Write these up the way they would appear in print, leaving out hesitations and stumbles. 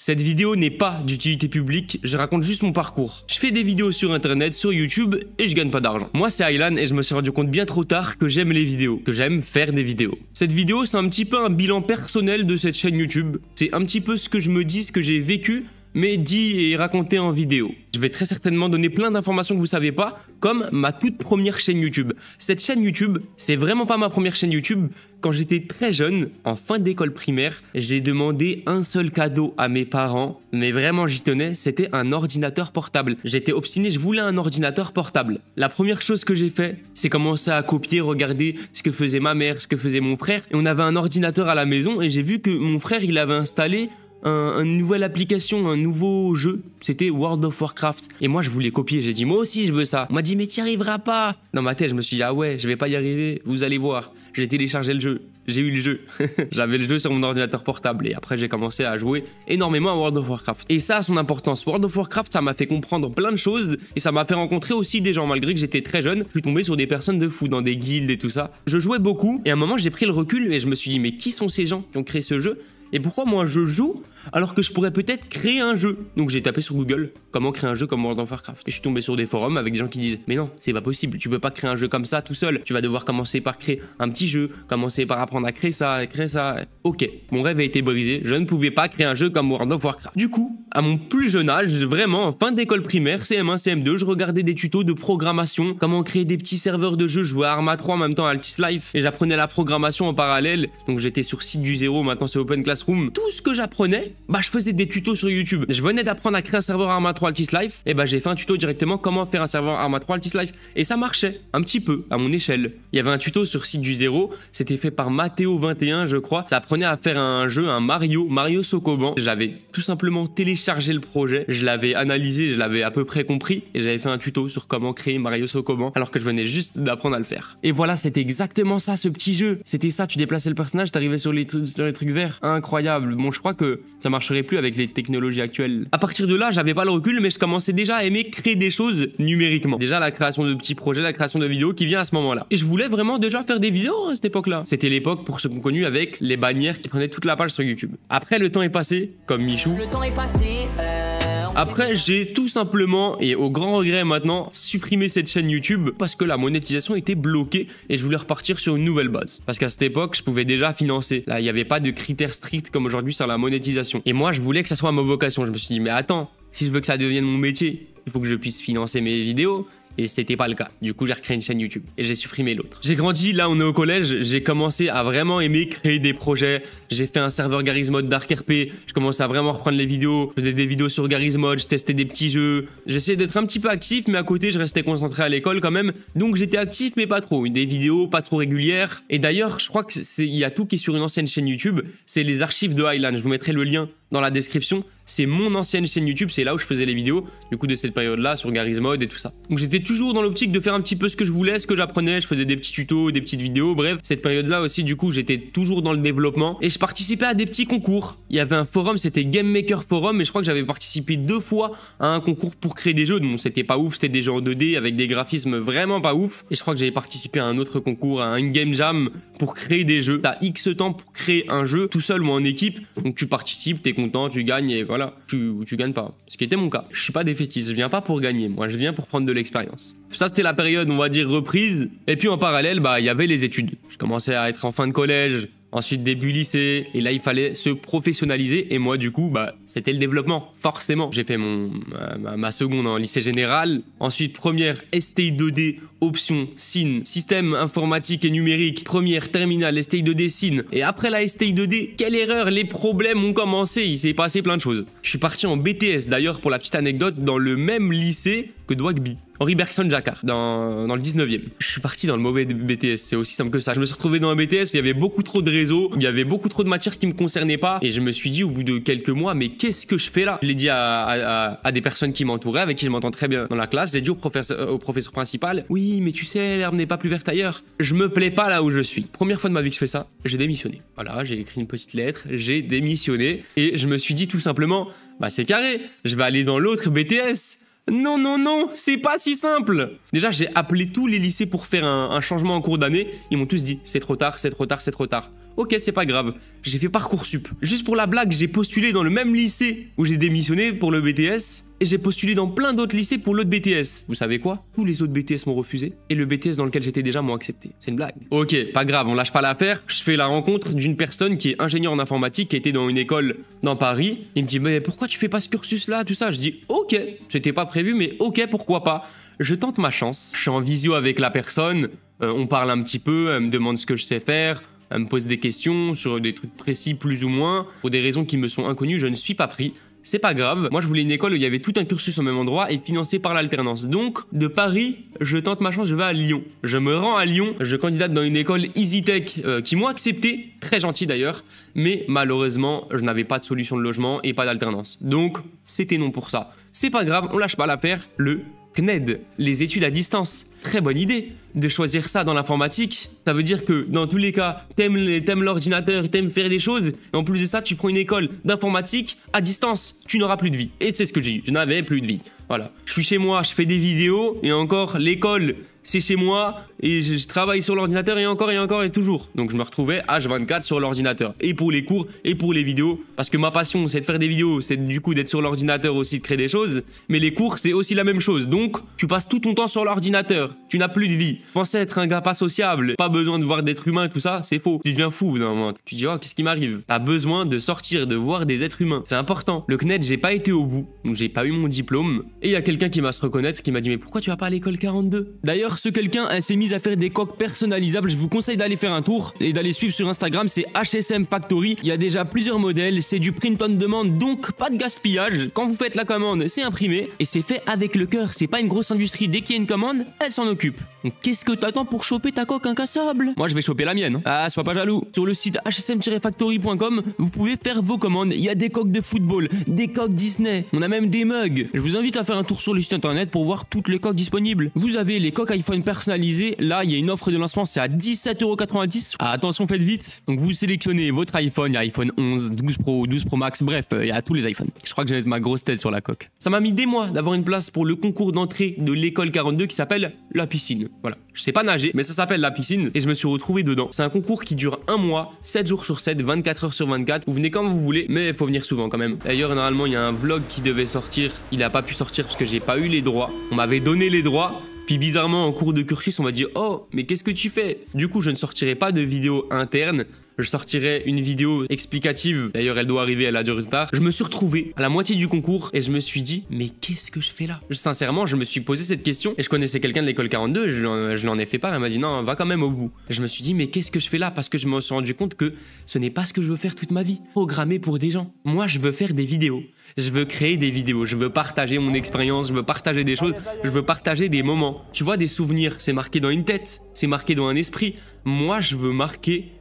Cette vidéo n'est pas d'utilité publique, je raconte juste mon parcours. Je fais des vidéos sur internet, sur YouTube et je gagne pas d'argent. Moi c'est Aylan et je me suis rendu compte bien trop tard que j'aime les vidéos, que j'aime faire des vidéos. Cette vidéo c'est un petit peu un bilan personnel de cette chaîne YouTube. C'est un petit peu ce que je me dis, ce que j'ai vécu, mais dit et raconté en vidéo. Je vais très certainement donner plein d'informations que vous savez pas, comme ma toute première chaîne YouTube. Cette chaîne YouTube, c'est vraiment pas ma première chaîne YouTube. Quand j'étais très jeune, en fin d'école primaire, j'ai demandé un seul cadeau à mes parents, mais vraiment j'y tenais, c'était un ordinateur portable. J'étais obstiné, je voulais un ordinateur portable. La première chose que j'ai fait, c'est commencer à copier, regarder ce que faisait ma mère, ce que faisait mon frère. Et on avait un ordinateur à la maison et j'ai vu que mon frère, il avait installé une nouvelle application, un nouveau jeu, c'était World of Warcraft. Et moi je voulais copier, j'ai dit moi aussi je veux ça. On m'a dit mais t'y arriveras pas. Dans ma tête je me suis dit ah ouais je vais pas y arriver, vous allez voir. J'ai téléchargé le jeu, j'ai eu le jeu. J'avais le jeu sur mon ordinateur portable et après j'ai commencé à jouer énormément à World of Warcraft. Et ça a son importance, World of Warcraft ça m'a fait comprendre plein de choses et ça m'a fait rencontrer aussi des gens. Malgré que j'étais très jeune, je suis tombé sur des personnes de fou dans des guildes et tout ça. Je jouais beaucoup et à un moment j'ai pris le recul et je me suis dit mais qui sont ces gens qui ont créé ce jeu? Et pourquoi moi je joue alors que je pourrais peut-être créer un jeu? Donc j'ai tapé sur Google comment créer un jeu comme World of Warcraft. Et je suis tombé sur des forums avec des gens qui disent mais non, c'est pas possible, tu peux pas créer un jeu comme ça tout seul. Tu vas devoir commencer par créer un petit jeu, commencer par apprendre à créer ça, créer ça. Ok, mon rêve a été brisé, je ne pouvais pas créer un jeu comme World of Warcraft. Du coup, à mon plus jeune âge, vraiment en fin d'école primaire, CM1, CM2, je regardais des tutos de programmation, comment créer des petits serveurs de jeux, je jouais à Arma 3 en même temps à Altis Life et j'apprenais la programmation en parallèle. Donc j'étais sur site du zéro, maintenant c'est Open Classroom. Tout ce que j'apprenais, je faisais des tutos sur YouTube. Je venais d'apprendre à créer un serveur Arma 3 Altis Life, et j'ai fait un tuto directement comment faire un serveur Arma 3 Altis Life. Et ça marchait, un petit peu, à mon échelle. Il y avait un tuto sur site du zéro, c'était fait par Mathéo21 je crois. Ça apprenait à faire un jeu, un Mario Sokoban. J'avais tout simplement téléchargé le projet, je l'avais analysé, je l'avais à peu près compris, et j'avais fait un tuto sur comment créer Mario Sokoban, alors que je venais juste d'apprendre à le faire. Et voilà, c'était exactement ça ce petit jeu. C'était ça, tu déplaçais le personnage, t'arrivais sur les trucs verts. Incroyable. Bon, je crois que ça marcherait plus avec les technologies actuelles. À partir de là, j'avais pas le recul, mais je commençais déjà à aimer créer des choses numériquement. Déjà la création de petits projets, la création de vidéos qui vient à ce moment-là. Et je voulais vraiment déjà faire des vidéos à cette époque-là. C'était l'époque, pour ceux qui ont connu, avec les bannières qui prenaient toute la page sur YouTube. Après, le temps est passé, comme Michou. Le temps est passé. Après, j'ai tout simplement, et au grand regret maintenant, supprimé cette chaîne YouTube parce que la monétisation était bloquée et je voulais repartir sur une nouvelle base. Parce qu'à cette époque, je pouvais déjà financer. Là, il n'y avait pas de critères stricts comme aujourd'hui sur la monétisation. Et moi, je voulais que ça soit ma vocation. Je me suis dit, mais attends, si je veux que ça devienne mon métier, il faut que je puisse financer mes vidéos. Et c'était pas le cas. Du coup, j'ai recréé une chaîne YouTube et j'ai supprimé l'autre. J'ai grandi, là on est au collège, j'ai commencé à vraiment aimer créer des projets. J'ai fait un serveur Garry's Mod Dark RP, je commençais à vraiment reprendre les vidéos. Je faisais des vidéos sur Garry's Mod, je testais des petits jeux. J'essayais d'être un petit peu actif, mais à côté, je restais concentré à l'école quand même. Donc j'étais actif, mais pas trop. Des vidéos pas trop régulières. Et d'ailleurs, je crois que il y a tout qui est sur une ancienne chaîne YouTube. C'est les archives de Aylan. Je vous mettrai le lien dans la description. C'est mon ancienne chaîne YouTube, c'est là où je faisais les vidéos, du coup de cette période-là, sur Garry's Mod et tout ça. Donc j'étais toujours dans l'optique de faire un petit peu ce que je voulais, ce que j'apprenais, je faisais des petits tutos, des petites vidéos, bref. Cette période-là aussi, du coup, j'étais toujours dans le développement et je participais à des petits concours. Il y avait un forum, c'était Game Maker Forum et je crois que j'avais participé 2 fois à un concours pour créer des jeux. Bon, c'était pas ouf, c'était des jeux en 2D avec des graphismes vraiment pas ouf. Et je crois que j'avais participé à un autre concours, à un Game Jam pour créer des jeux. T'as X temps pour créer un jeu, tout seul ou en équipe. Donc tu participes, t'es content, tu gagnes et voilà. Tu gagnes pas. Ce qui était mon cas. Je suis pas défaitiste, je viens pas pour gagner, moi je viens pour prendre de l'expérience. Ça c'était la période, on va dire, reprise. Et puis en parallèle, il y avait les études. Je commençais à être en fin de collège, ensuite début lycée, et là il fallait se professionnaliser, et moi du coup, c'était le développement, forcément. J'ai fait ma seconde en lycée général, ensuite première STI 2D, option SIN, système informatique et numérique, première terminale STI 2D SIN, et après la STI 2D, quelle erreur, les problèmes ont commencé, il s'est passé plein de choses. Je suis parti en BTS d'ailleurs, pour la petite anecdote, dans le même lycée que Dwagby. Henri Bergson-Jacquard, dans le 19e. Je suis parti dans le mauvais BTS, c'est aussi simple que ça. Je me suis retrouvé dans un BTS, il y avait beaucoup trop de réseaux, il y avait beaucoup trop de matières qui me concernaient pas, et je me suis dit au bout de quelques mois, mais qu'est-ce que je fais là? Je l'ai dit à des personnes qui m'entouraient, avec qui je m'entends très bien dans la classe. J'ai dit au professeur principal, oui, mais tu sais, l'herbe n'est pas plus verte ailleurs. Je me plais pas là où je suis. Première fois de ma vie que je fais ça, j'ai démissionné. Voilà, j'ai écrit une petite lettre, j'ai démissionné, et je me suis dit tout simplement, c'est carré, je vais aller dans l'autre BTS. Non, non, non, c'est pas si simple. Déjà, j'ai appelé tous les lycées pour faire un changement en cours d'année. Ils m'ont tous dit, c'est trop tard, c'est trop tard, c'est trop tard. Ok, c'est pas grave. J'ai fait Parcoursup. Juste pour la blague, j'ai postulé dans le même lycée où j'ai démissionné pour le BTS. Et j'ai postulé dans plein d'autres lycées pour l'autre BTS. Vous savez quoi? Tous les autres BTS m'ont refusé. Et le BTS dans lequel j'étais déjà m'ont accepté. C'est une blague. Ok, pas grave, on lâche pas l'affaire. Je fais la rencontre d'une personne qui est ingénieure en informatique, qui était dans une école dans Paris. Il me dit, mais pourquoi tu fais pas ce cursus-là, tout ça? Je dis, ok, c'était pas prévu, mais ok, pourquoi pas? Je tente ma chance. Je suis en visio avec la personne. On parle un petit peu, elle me demande ce que je sais faire. Elle me pose des questions sur des trucs précis plus ou moins. Pour des raisons qui me sont inconnues, je ne suis pas pris. C'est pas grave, moi je voulais une école où il y avait tout un cursus au même endroit et financé par l'alternance. Donc, de Paris, je tente ma chance, je vais à Lyon. Je me rends à Lyon, je candidate dans une école EasyTech qui m'ont accepté, très gentil d'ailleurs, mais malheureusement, je n'avais pas de solution de logement et pas d'alternance. Donc, c'était non pour ça. C'est pas grave, on lâche pas l'affaire, le CNED, les études à distance. Très bonne idée de choisir ça dans l'informatique. Ça veut dire que dans tous les cas, t'aimes l'ordinateur, t'aimes faire des choses. Et en plus de ça, tu prends une école d'informatique à distance. Tu n'auras plus de vie. Et c'est ce que j'ai eu. Je n'avais plus de vie. Voilà. Je suis chez moi, je fais des vidéos. Et encore, l'école, c'est chez moi. Et je travaille sur l'ordinateur et encore et toujours. Donc je me retrouvais H24 sur l'ordinateur. Et pour les cours et pour les vidéos. Parce que ma passion, c'est de faire des vidéos. C'est du coup d'être sur l'ordinateur aussi, de créer des choses. Mais les cours, c'est aussi la même chose. Donc, tu passes tout ton temps sur l'ordinateur. Tu n'as plus de vie. Pensais être un gars pas sociable, pas besoin de voir d'êtres humains, tout ça, c'est faux. Tu deviens fou au bout d'un moment. Tu te dis, oh, qu'est-ce qui m'arrive? T'as besoin de sortir, de voir des êtres humains. C'est important. Le CNED, j'ai pas été au bout. Donc j'ai pas eu mon diplôme. Et il y a quelqu'un qui m'a se reconnaître, qui m'a dit, mais pourquoi tu vas pas à l'école 42? D'ailleurs, ce quelqu'un, elle s'est mise à faire des coques personnalisables. Je vous conseille d'aller faire un tour et d'aller suivre sur Instagram. C'est HSM Factory. Il y a déjà plusieurs modèles. C'est du print on demand, donc pas de gaspillage. Quand vous faites la commande, c'est imprimé. Et c'est fait avec le cœur. C'est pas une grosse industrie. Dès qu'il y a une commande, elle s'en occupe. Donc qu'est-ce que t'attends pour choper ta coque incassable? Moi je vais choper la mienne. Ah, sois pas jaloux. Sur le site hsm-factory.com, vous pouvez faire vos commandes. Il y a des coques de football, des coques Disney. On a même des mugs. Je vous invite à faire un tour sur le site internet pour voir toutes les coques disponibles. Vous avez les coques iPhone personnalisées. Là, il y a une offre de lancement, c'est à 17,90 €. Ah, attention, faites vite. Donc vous sélectionnez votre iPhone. Il y a iPhone 11, 12 Pro, 12 Pro Max. Bref, il y a tous les iPhones. Je crois que je vais mettre ma grosse tête sur la coque. Ça m'a mis des mois d'avoir une place pour le concours d'entrée de l'école 42 qui s'appelle la piscine. Voilà. Je sais pas nager, mais ça s'appelle la piscine et je me suis retrouvé dedans. C'est un concours qui dure un mois, 7 jours sur 7, 24 heures sur 24. Vous venez quand vous voulez, mais il faut venir souvent quand même. D'ailleurs, normalement, il y a un vlog qui devait sortir. Il n'a pas pu sortir parce que j'ai pas eu les droits. On m'avait donné les droits. Puis bizarrement, en cours de cursus, on m'a dit « Oh, mais qu'est-ce que tu fais ?» Du coup, je ne sortirai pas de vidéo interne. Je sortirai une vidéo explicative. D'ailleurs, elle doit arriver, elle a du retard. Je me suis retrouvé à la moitié du concours et je me suis dit « Mais qu'est-ce que je fais là ?» Sincèrement, je me suis posé cette question et je connaissais quelqu'un de l'école 42. Je lui en ai fait part. Elle m'a dit « Non, va quand même au bout. » Et je me suis dit « Mais qu'est-ce que je fais là ?» Parce que je me suis rendu compte que ce n'est pas ce que je veux faire toute ma vie. Programmer pour des gens. Moi, je veux faire des vidéos. Je veux créer des vidéos, je veux partager mon expérience, je veux partager des choses, je veux partager des moments. Tu vois, des souvenirs, c'est marqué dans une tête, c'est marqué dans un esprit. Moi, je veux marquer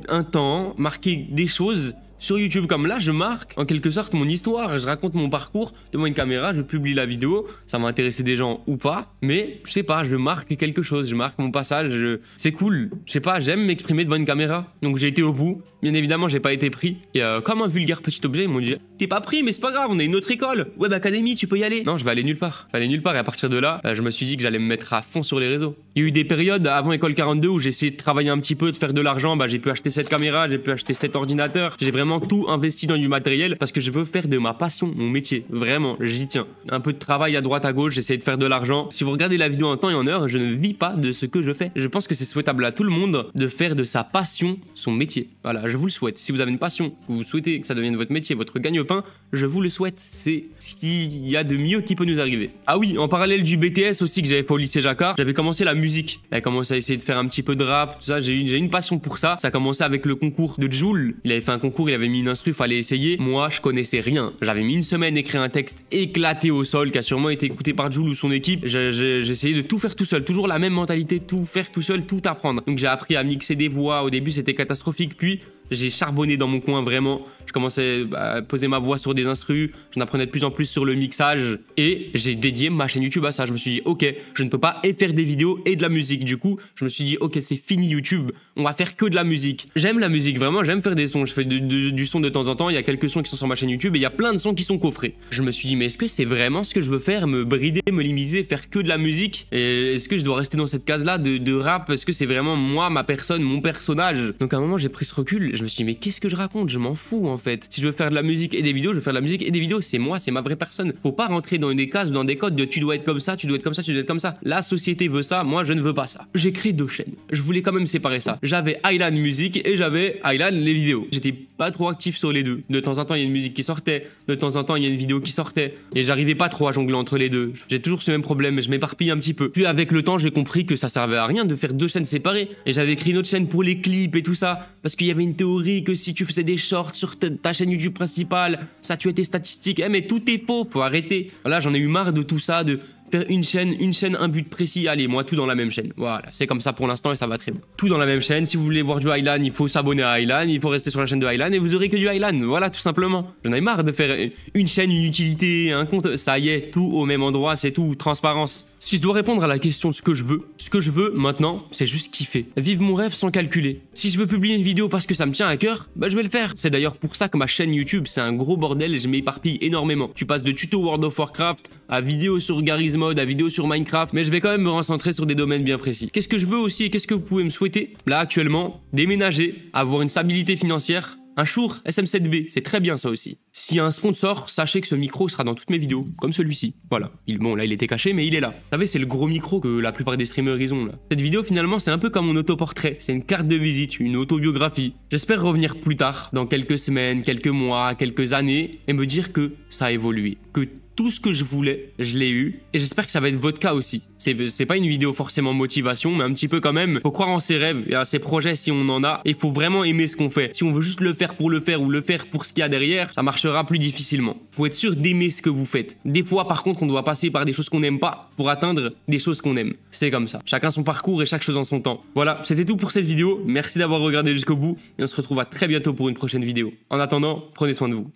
un temps, marquer des choses sur YouTube. Comme là, je marque en quelque sorte mon histoire, je raconte mon parcours devant une caméra, je publie la vidéo, ça va intéresser des gens ou pas, mais je sais pas, je marque quelque chose, je marque mon passage, c'est cool, je sais pas, j'aime m'exprimer devant une caméra. Donc j'ai été au bout, bien évidemment j'ai pas été pris, et comme un vulgaire petit objet, ils m'ont dit « T'es pas pris, mais c'est pas grave, on a une autre école, Web Academy, tu peux y aller. » Non, je vais aller nulle part, et à partir de là, je me suis dit que j'allais me mettre à fond sur les réseaux. Il y a eu des périodes avant école 42 où j'ai essayé de travailler un petit peu, de faire de l'argent, j'ai pu acheter cette caméra, j'ai pu acheter cet ordinateur, j'ai vraiment tout investi dans du matériel parce que je veux faire de ma passion mon métier. Vraiment, j'y tiens. Un peu de travail à droite à gauche, j'essaie de faire de l'argent. Si vous regardez la vidéo en temps et en heure, je ne vis pas de ce que je fais. Je pense que c'est souhaitable à tout le monde de faire de sa passion son métier. Voilà, je vous le souhaite. Si vous avez une passion, que vous souhaitez que ça devienne votre métier, votre gagne-pain, je vous le souhaite. C'est ce qu'il y a de mieux qui peut nous arriver. Ah oui, en parallèle du BTS aussi que j'avais fait au lycée Jacquard, j'avais commencé la musique. J'avais commencé à essayer de faire un petit peu de rap, tout ça. J'ai une passion pour ça. Ça a commencé avec le concours de Jul. Il avait fait un concours, il avait mis une instru, fallait essayer. Moi, je connaissais rien. J'avais mis une semaine à écrire un texte éclaté au sol qui a sûrement été écouté par Jul ou son équipe. J'essayais de tout faire tout seul. Toujours la même mentalité, tout faire tout seul, tout apprendre. Donc j'ai appris à mixer des voix. Au début, c'était catastrophique. Puis J'ai charbonné dans mon coin vraiment. Je commençais à poser ma voix sur des instrus, j'en apprenais de plus en plus sur le mixage et j'ai dédié ma chaîne YouTube à ça. Je me suis dit ok, je ne peux pas et faire des vidéos et de la musique. Du coup, je me suis dit ok, c'est fini YouTube, on va faire que de la musique. J'aime la musique vraiment, j'aime faire des sons. Je fais du son de temps en temps, il y a quelques sons qui sont sur ma chaîne YouTube et il y a plein de sons qui sont coffrés. Je me suis dit mais est-ce que c'est vraiment ce que je veux faire, me brider, me limiter, faire que de la musique? Et est-ce que je dois rester dans cette case-là de rap? Est-ce que c'est vraiment moi, ma personne, mon personnage? Donc à un moment j'ai pris ce recul, je me suis dit mais qu'est-ce que je raconte? Je m'en fous en fait. Si je veux faire de la musique et des vidéos, je veux faire de la musique et des vidéos, c'est moi, c'est ma vraie personne. Faut pas rentrer dans des cases, dans des codes de tu dois être comme ça, tu dois être comme ça, tu dois être comme ça. La société veut ça, moi je ne veux pas ça. J'ai créé 2 chaînes. Je voulais quand même séparer ça. J'avais Aylan Musique et j'avais Aylan les vidéos. J'étais pas trop actif sur les deux. De temps en temps, il y a une musique qui sortait, de temps en temps, il y a une vidéo qui sortait et j'arrivais pas trop à jongler entre les deux. J'ai toujours ce même problème, je m'éparpille un petit peu. Puis avec le temps, j'ai compris que ça servait à rien de faire 2 chaînes séparées et j'avais créé une autre chaîne pour les clips et tout ça parce qu'il y avait une théorie que si tu faisais des shorts sur ta chaîne YouTube principale, ça tuait tes statistiques. Eh mais tout est faux, faut arrêter. Voilà, j'en ai eu marre de tout ça, de faire une chaîne, un but précis. Allez, moi, tout dans la même chaîne. Voilà, c'est comme ça pour l'instant et ça va très bien. Tout dans la même chaîne. Si vous voulez voir du Aylan, il faut s'abonner à Aylan, il faut rester sur la chaîne de Aylan et vous aurez que du Aylan. Voilà, tout simplement. J'en ai marre de faire une chaîne, une utilité, un compte. Ça y est, tout au même endroit, c'est tout. Transparence. Si je dois répondre à la question de ce que je veux maintenant, c'est juste kiffer. Vivre mon rêve sans calculer. Si je veux publier une vidéo parce que ça me tient à cœur, bah je vais le faire. C'est d'ailleurs pour ça que ma chaîne YouTube, c'est un gros bordel et je m'éparpille énormément. Tu passes de tuto World of Warcraft à vidéos sur Garry's Mod, à vidéos sur Minecraft, mais je vais quand même me recentrer sur des domaines bien précis. Qu'est-ce que je veux aussi et qu'est-ce que vous pouvez me souhaiter? Là, actuellement, déménager, avoir une stabilité financière. Un Shure SM7B, c'est très bien ça aussi. S'il y a un sponsor, sachez que ce micro sera dans toutes mes vidéos, comme celui-ci. Voilà. Bon, là, il était caché, mais il est là. Vous savez, c'est le gros micro que la plupart des streamers ils ont là. Cette vidéo, finalement, c'est un peu comme mon autoportrait. C'est une carte de visite, une autobiographie. J'espère revenir plus tard, dans quelques semaines, quelques mois, quelques années, et me dire que ça a évolué. Que tout ce que je voulais, je l'ai eu. Et j'espère que ça va être votre cas aussi. C'est pas une vidéo forcément motivation, mais un petit peu quand même. Faut croire en ses rêves et à ses projets si on en a. Et faut vraiment aimer ce qu'on fait. Si on veut juste le faire pour le faire ou le faire pour ce qu'il y a derrière, ça marchera plus difficilement. Faut être sûr d'aimer ce que vous faites. Des fois, par contre, on doit passer par des choses qu'on n'aime pas pour atteindre des choses qu'on aime. C'est comme ça. Chacun son parcours et chaque chose en son temps. Voilà, c'était tout pour cette vidéo. Merci d'avoir regardé jusqu'au bout. Et on se retrouve à très bientôt pour une prochaine vidéo. En attendant, prenez soin de vous.